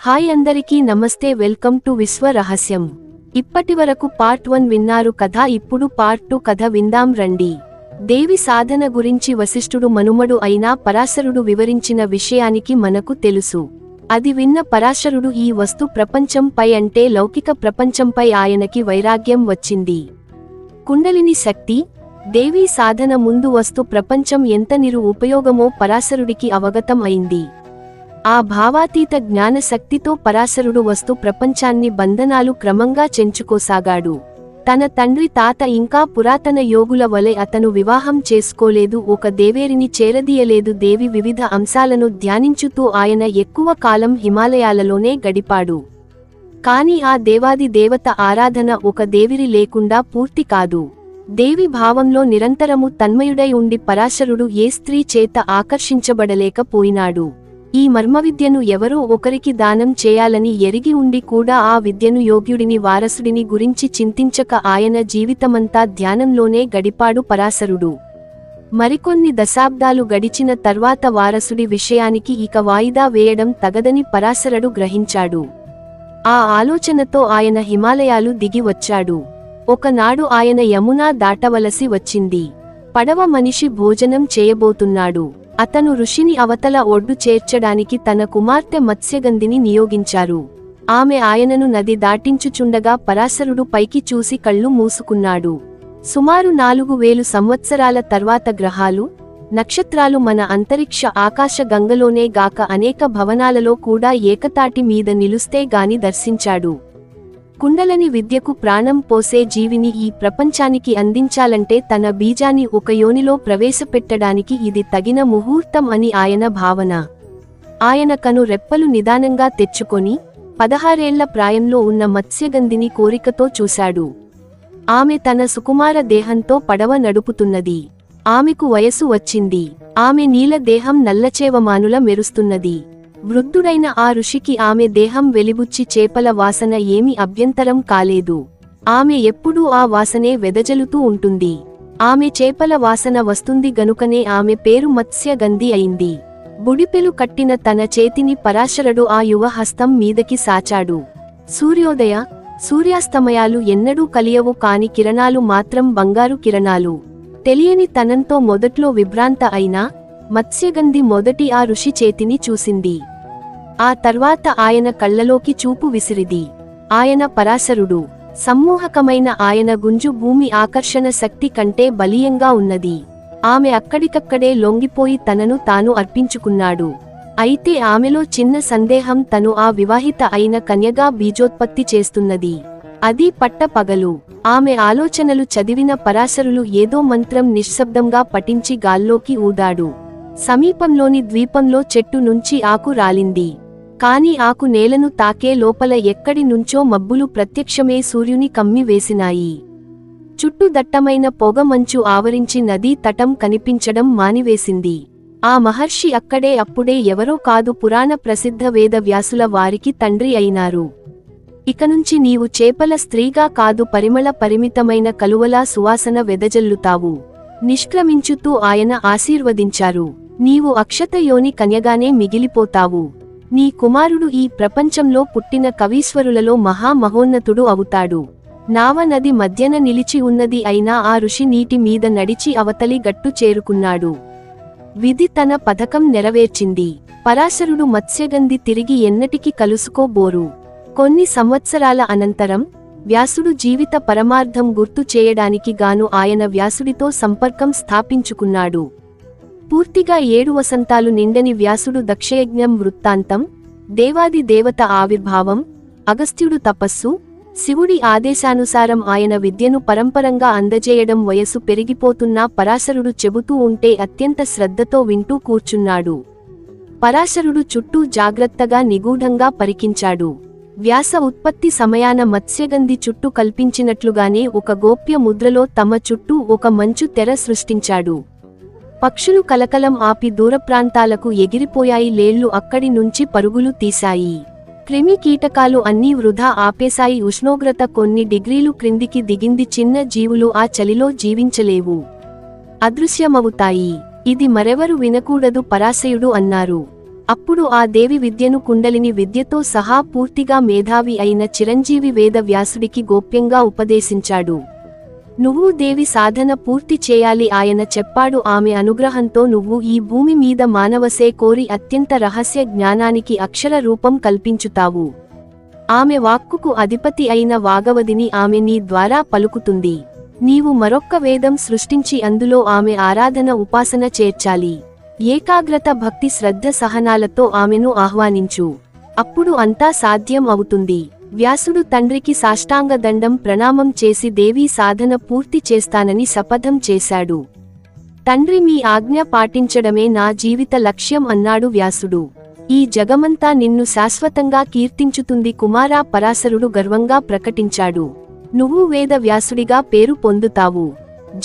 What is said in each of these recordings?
Hi అందరికీ నమస్తే, welcome to విశ్వ రహస్యం. ఇప్పటివరకు పార్ట్ 1 విన్నారు కదా, ఇప్పుడు పార్ట్ 2 కథ విందాం రండి. దేవి సాధన గురించి వశిష్ఠుడు మనుమడు అయినా పరాశరుడు వివరించిన విషయానికి మనకు తెలుసు. అది విన్న పరాశరుడు ఈ వస్తు ప్రపంచంపై అంటే లౌకిక ప్రపంచంపై ఆయనకి వైరాగ్యం వచ్చింది. కుండలిని శక్తి, దేవీ సాధన ముందు వస్తు ప్రపంచం ఎంత ఉపయోగమో పరాశరుడికి అవగతం అయింది. ఆ భావాతీత జ్ఞానశక్తితో పరాశరుడు వస్తు ప్రపంచాన్ని బంధనాలు క్రమంగా చెంచుకోసాగాడు. తన తండ్రి తాత ఇంకా పురాతన యోగుల వలె అతను వివాహం చేసుకోలేదు, ఒక దేవేరిని చేరదీయలేదు. దేవి వివిధ అంశాలను ధ్యానించుతూ ఆయన ఎక్కువ కాలం హిమాలయాలలోనే గడిపాడు. కాని ఆ దేవాది దేవత ఆరాధన ఒక దేవిరి లేకుండా పూర్తి కాదు. దేవి భావంలో నిరంతరము తన్మయుడై ఉండి పరాశరుడు ఏ స్త్రీ చేత ఆకర్షించబడలేకపోయినాడు. ఈ మర్మవిద్యను ఎవరో ఒకరికి దానం చేయాలని ఎరిగి ఉండి కూడా ఆ విద్యను యోగ్యుడిని వారసుడిని గురించి చింతించక ఆయన జీవితమంతా ధ్యానంలోనే గడిపాడు పరాశరుడు. మరికొన్ని దశాబ్దాలు గడిచిన తర్వాత వారసుడి విషయానికి ఇక వాయిదా వేయడం తగదని పరాశరుడు గ్రహించాడు. ఆ ఆలోచనతో ఆయన హిమాలయాలు దిగి వచ్చాడు. ఒకనాడు ఆయన యమునా దాటవలసి వచ్చింది. పడవ మనిషి భోజనం చేయబోతున్నాడు. అతను ఋషిని అవతల ఒడ్డు చేర్చడానికి తన కుమార్తె మత్స్యగంధిని నియోగించారు. ఆమె ఆయనను నది దాటించుచుండగా పరాశరుడు పైకి చూసి కళ్ళు మూసుకున్నాడు. సుమారు 4000 సంవత్సరాల తర్వాత గ్రహాలు, నక్షత్రాలు మన అంతరిక్ష ఆకాశ గంగలోనే గాక అనేక భవనాలలో కూడా ఏకతాటి మీద నిలుస్తే గాని దర్శించాడు. కుండలని విద్యకు ప్రాణం పోసే జీవిని ఈ ప్రపంచానికి అందించాలంటే తన బీజాన్ని ఒక యోనిలో ప్రవేశపెట్టడానికి ఇది తగిన ముహూర్తం అని ఆయన భావన. ఆయన కను రెప్పలు నిదానంగా తెచ్చుకొని 16 ఏళ్ల ప్రాయంలో ఉన్న మత్స్యగంధిని కోరికతో చూశాడు. ఆమె తన సుకుమార దేహంతో పడవ నడుపుతున్నది. ఆమెకు వయసు వచ్చింది. ఆమె నీల దేహం నల్లచేవమానుల మెరుస్తున్నది. వృద్ధుడైన ఆ ఋషికి ఆమె దేహం వెలిబుచ్చి చేపల వాసన ఏమి అభ్యంతరం కాలేదు. ఆమె ఎప్పుడూ ఆ వాసనే వెదజలుతూ ఉంటుంది. ఆమె చేపల వాసన వస్తుంది గనుకనే ఆమె పేరు మత్స్యగంధి అయింది. బుడిపెలు కట్టిన తన చేతిని పరాశరుడు ఆ యువ హస్తం మీదకి సాచాడు. సూర్యోదయ, సూర్యాస్తమయాలు ఎన్నడూ కలియవు కాని కిరణాలు మాత్రం బంగారు కిరణాలు. తెలియని తనంతో మొదట్లో విభ్రాంత అయినా మత్స్యగంధి మొదటి ఆ ఋషి చేతిని చూసింది. ఆ తర్వాత ఆయన కళ్ళలోకి చూపు విసిరిది. ఆయన పరాశరుడు. సమ్మోహకమైన ఆయన గుంజు భూమి ఆకర్షణ శక్తి కంటే బలీయంగా ఉన్నది. ఆమె అక్కడికక్కడే లొంగిపోయి తనను తాను అర్పించుకున్నాడు. అయితే ఆమెలో చిన్న సందేహం, తను ఆ వివాహిత అయిన కన్యగా బీజోత్పత్తి చేస్తున్నది. అది పట్ట పగలు. ఆమె ఆలోచనలు చదివిన పరాశరులు ఏదో మంత్రం నిశ్శబ్దంగా పఠించి గాల్లోకి ఊదాడు. సమీపంలోని ద్వీపంలో చెట్టు నుంచి ఆకు రాలింది. కాని ఆకు నేలను తాకే లోపల ఎక్కడి నుంచో మబ్బులు ప్రత్యక్షమే సూర్యుని కమ్మి వేసినాయి. చుట్టూ దట్టమైన పొగ మంచు ఆవరించి నదీ తటం కనిపించడం మానివేసింది. ఆ మహర్షి అక్కడే అప్పుడే ఎవరో కాదు, పురాణ ప్రసిద్ధ వేద వ్యాసుల వారికి తండ్రి అయినారు. ఇకనుంచి నీవు చేపల స్త్రీగా కాదు, పరిమళ పరిమితమైన కలువలా సువాసన వెదజల్లుతావు. నిష్క్రమించుతూ ఆయన ఆశీర్వదించారు. నీవు అక్షత యోని కన్యగానే మిగిలిపోతావు. నీ కుమారుడు ఈ ప్రపంచంలో పుట్టిన కవీశ్వరులలో మహామహోన్నతుడు అవుతాడు. నావ నది మధ్యన నిలిచి ఉన్నది అయినా ఆ ఋషి నీటి మీద నడిచి అవతలి గట్టు చేరుకున్నాడు. విధి తన పథకం నెరవేర్చింది. పరాశరుడు మత్స్యగంధి తిరిగి ఎన్నటికి కలుసుకోబోరు. కొన్ని సంవత్సరాల అనంతరం వ్యాసుడు జీవిత పరమార్థం గుర్తు చేయడానికి గాను ఆయన వ్యాసుడితో సంపర్కం స్థాపించుకున్నాడు. పూర్తిగా 7 వసంతాలు నిండని వ్యాసుడు దక్షయజ్ఞం వృత్తాంతం, దేవాది దేవత ఆవిర్భావం, అగస్త్యుడు తపస్సు, శివుడి ఆదేశానుసారం ఆయన విద్యను పరంపరంగా అందజేయడం, వయసు పెరిగిపోతున్నా పరాశరుడు చెబుతూ ఉంటే అత్యంత శ్రద్ధతో వింటూ కూర్చున్నాడు. పరాశరుడు చుట్టూ జాగ్రత్తగా నిగూఢంగా పరికించాడు. వ్యాస ఉత్పత్తి సమయాన మత్స్యగంధి చుట్టూ కల్పించినట్లుగానే ఒక గోప్య ముద్రలో తమ చుట్టూ ఒక మంచు తెర సృష్టించాడు. పక్షులు కలకలం ఆపి దూరప్రాంతాలకు ఎగిరిపోయాయి. లేళ్లు అక్కడి నుంచి పరుగులు తీశాయి. క్రిమి కీటకాలు అన్నీ వృధా ఆపేశాయి. ఉష్ణోగ్రత కొన్ని డిగ్రీలు క్రిందికి దిగింది. చిన్న జీవులు ఆ చలిలో జీవించలేవు, అదృశ్యమవుతాయి. ఇది మరెవరు వినకూడదు, పరాశయుడు అన్నారు. అప్పుడు ఆ దేవి విద్యను కుండలిని విద్యతో సహా పూర్తిగా మేధావి అయిన చిరంజీవి వేద వ్యాసుడికి గోప్యంగా ఉపదేశించాడు. నువ్వు దేవి సాధన పూర్తి చేయాలి ఆయన చెప్పాడు. ఆమె అనుగ్రహంతో నువ్వు ఈ భూమి మీద మానవసే కోరి అత్యంత రహస్య జ్ఞానానికి అక్షర రూపం కల్పించుతావు. ఆమె వాక్కుకు అధిపతి అయిన వాగవదిని ఆమె నీ ద్వారా పలుకుతుంది. నీవు మరొక్క వేదం సృష్టించి అందులో ఆమె ఆరాధన ఉపాసన చేర్చాలి. ఏకాగ్రత భక్తి శ్రద్ధ సహనాలతో ఆమెను ఆహ్వానించు. అప్పుడు అంతా సాధ్యం అవుతుంది. వ్యాసుడు తండ్రికి సాష్టాంగ దండం ప్రణామం చేసి దేవీ సాధన పూర్తి చేస్తానని శపథం చేశాడు. తండ్రి మీ ఆజ్ఞ పాటించడమే నా జీవిత లక్ష్యం అన్నాడు వ్యాసుడు. ఈ జగమంతా నిన్ను శాశ్వతంగా కీర్తించుతుంది కుమారా పరాశరుడు గర్వంగా ప్రకటించాడు. నువ్వు వేద వ్యాసుడిగా పేరు పొందుతావు.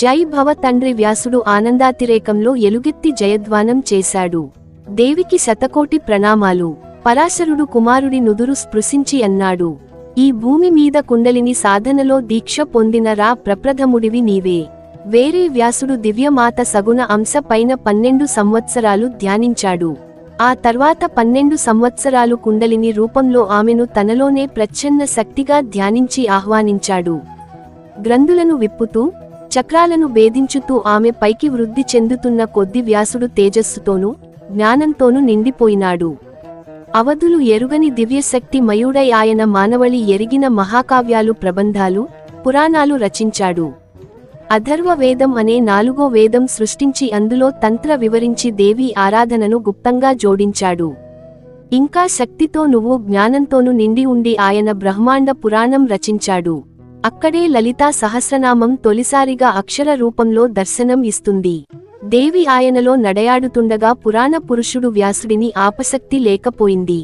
జై భవ తండ్రి వ్యాసుడు ఆనందాతిరేకంలో ఎలుగెత్తి జయధ్వానం చేశాడు. దేవికి శతకోటి ప్రణామాలు. పరాశరుడు కుమారుడి నుదురు స్పృశించి అన్నాడు, ఈ భూమి మీద కుండలిని సాధనలో దీక్ష పొందిన రా ప్రప్రథముడివి నీవే. వేరే వ్యాసుడు దివ్యమాత సగుణ అంశ పైన 12 సంవత్సరాలు ధ్యానించాడు. ఆ తర్వాత 12 సంవత్సరాలు కుండలిని రూపంలో ఆమెను తనలోనే ప్రచ్ఛన్న శక్తిగా ధ్యానించి ఆహ్వానించాడు. గ్రంథులను విప్పుతూ చక్రాలను భేదించుతూ ఆమె పైకి వృద్ధి చెందుతున్న కొద్ది వ్యాసుడు తేజస్సుతోనూ జ్ఞానంతోనూ నిండిపోయినాడు. అవధులు ఎరుగని దివ్యశక్తి మయుడై ఆయన మానవళి ఎరిగిన మహాకావ్యాలు ప్రబంధాలు పురాణాలు రచించాడు. అథర్వ వేదం అనే 4వ వేదం సృష్టించి అందులో తంత్ర వివరించి దేవీ ఆరాధనను గుప్తంగా జోడించాడు. ఇంకా శక్తితో నువ్వు జ్ఞానంతోనూ నిండి ఉండి ఆయన బ్రహ్మాండ పురాణం రచించాడు. అక్కడే లలితా సహస్రనామం తొలిసారిగా అక్షర రూపంలో దర్శనం ఇస్తుంది. దేవి ఆయనలో నడయాడుతుండగా పురాణ పురుషుడు వ్యాసుడిని ఆపశక్తి లేకపోయింది.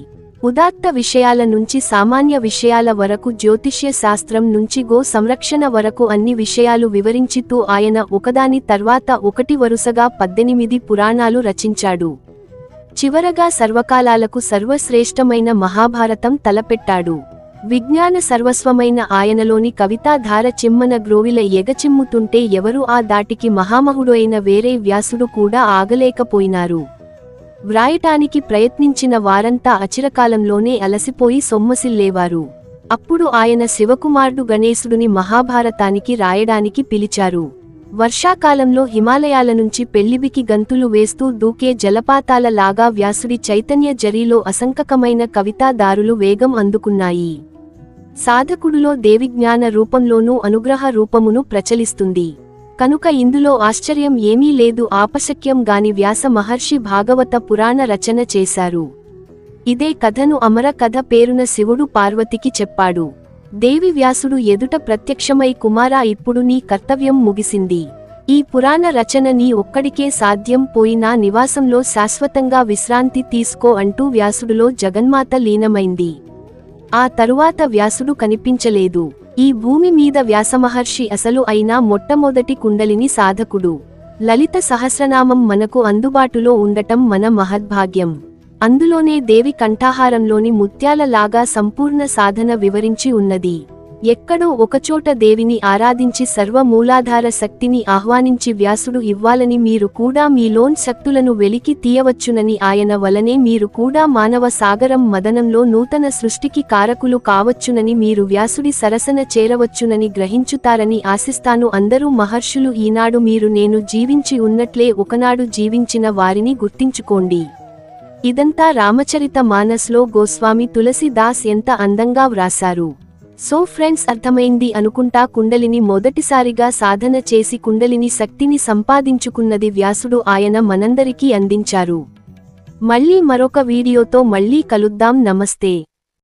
ఉదాత్త విషయాల నుంచి సామాన్య విషయాల వరకు జ్యోతిష్య శాస్త్రం నుంచి గో సంరక్షణ వరకు అన్ని విషయాలు వివరించుతూ ఆయన ఒకదాని తర్వాత ఒకటి వరుసగా 18 పురాణాలు రచించాడు. చివరగా సర్వకాలాలకు సర్వశ్రేష్టమైన మహాభారతం తలపెట్టాడు. విజ్ఞాన సర్వస్వమైన ఆయనలోని కవితాధార చిమ్మన గ్రోవిల ఎగచిమ్ముతుంటే ఎవరు ఆ దాటికి మహామహుడు అయిన వేరే వ్యాసుడు కూడా ఆగలేకపోయినారు. వ్రాయటానికి ప్రయత్నించిన వారంతా అచిరకాలంలోనే అలసిపోయి సొమ్మసిల్లేవారు. అప్పుడు ఆయన శివకుమారుడు గణేశుడిని మహాభారతానికి రాయడానికి పిలిచారు. వర్షాకాలంలో హిమాలయాల నుంచి పెళ్లిబికి గంతులు వేస్తూ దూకే జలపాతాల లాగా వ్యాసుడి చైతన్య జరీలో అసంఖ్యాకమైన కవితాదారులు వేగం అందుకున్నాయి. సాధకుడులో దేవిజ్ఞాన రూపంలోనూ అనుగ్రహ రూపమును ప్రచలిస్తుంది కనుక ఇందులో ఆశ్చర్యం ఏమీ లేదు. ఆపశక్యం గాని వ్యాస మహర్షి భాగవత పురాణ రచన చేశారు. ఇదే కథను అమర కథ పేరున శివుడు పార్వతికి చెప్పాడు. దేవి వ్యాసుడు ఎదుట ప్రత్యక్షమై కుమారా ఇప్పుడు నీ కర్తవ్యం ముగిసింది. ఈ పురాణ రచన నీ ఒక్కడికే సాధ్యం. పోయినా నివాసంలో శాశ్వతంగా విశ్రాంతి తీసుకో అంటూ వ్యాసుడులో జగన్మాత లీనమైంది. ఆ తరువాత వ్యాసుడు కనిపించలేదు. ఈ భూమి మీద వ్యాసమహర్షి అసలు అయినా మొట్టమొదటి కుండలిని సాధకుడు. లలిత సహస్రనామం మనకు అందుబాటులో ఉండటం మన మహద్భాగ్యం. అందులోనే దేవి కంఠాహారంలోని ముత్యాల లాగా సంపూర్ణ సాధన వివరించి ఉన్నది. ఎక్కడో ఒకచోట దేవిని ఆరాధించి సర్వ మూలాధార శక్తిని ఆహ్వానించి వ్యాసుడు ఇవ్వాలని మీరు కూడా మీలోన్ శక్తులను వెలికి తీయవచ్చునని ఆయన వలనే మీరు కూడా మానవ సాగరం మదనంలో నూతన సృష్టికి కారకులు కావచ్చునని మీరు వ్యాసుడి సరసన చేరవచ్చునని గ్రహించుతారని ఆశిస్తాను. అందరూ మహర్షులు ఈనాడు మీరు నేను జీవించి ఉన్నట్లే ఒకనాడు జీవించిన వారిని గుర్తించుకోండి. ఇదంతా రామచరిత మానస్లో గోస్వామి తులసీదాస్ ఎంత అందంగా వ్రాసారు. సో ఫ్రెండ్స్, అర్థమైంది అనుకుంటా. కుండలిని మొదటిసారిగా సాధన చేసి కుండలిని శక్తిని సంపాదించుకున్నది వ్యాసుడు. ఆయన మనందరికీ అందించారు. మళ్ళీ మరొక వీడియోతో మళ్ళీ కలుద్దాం. నమస్తే.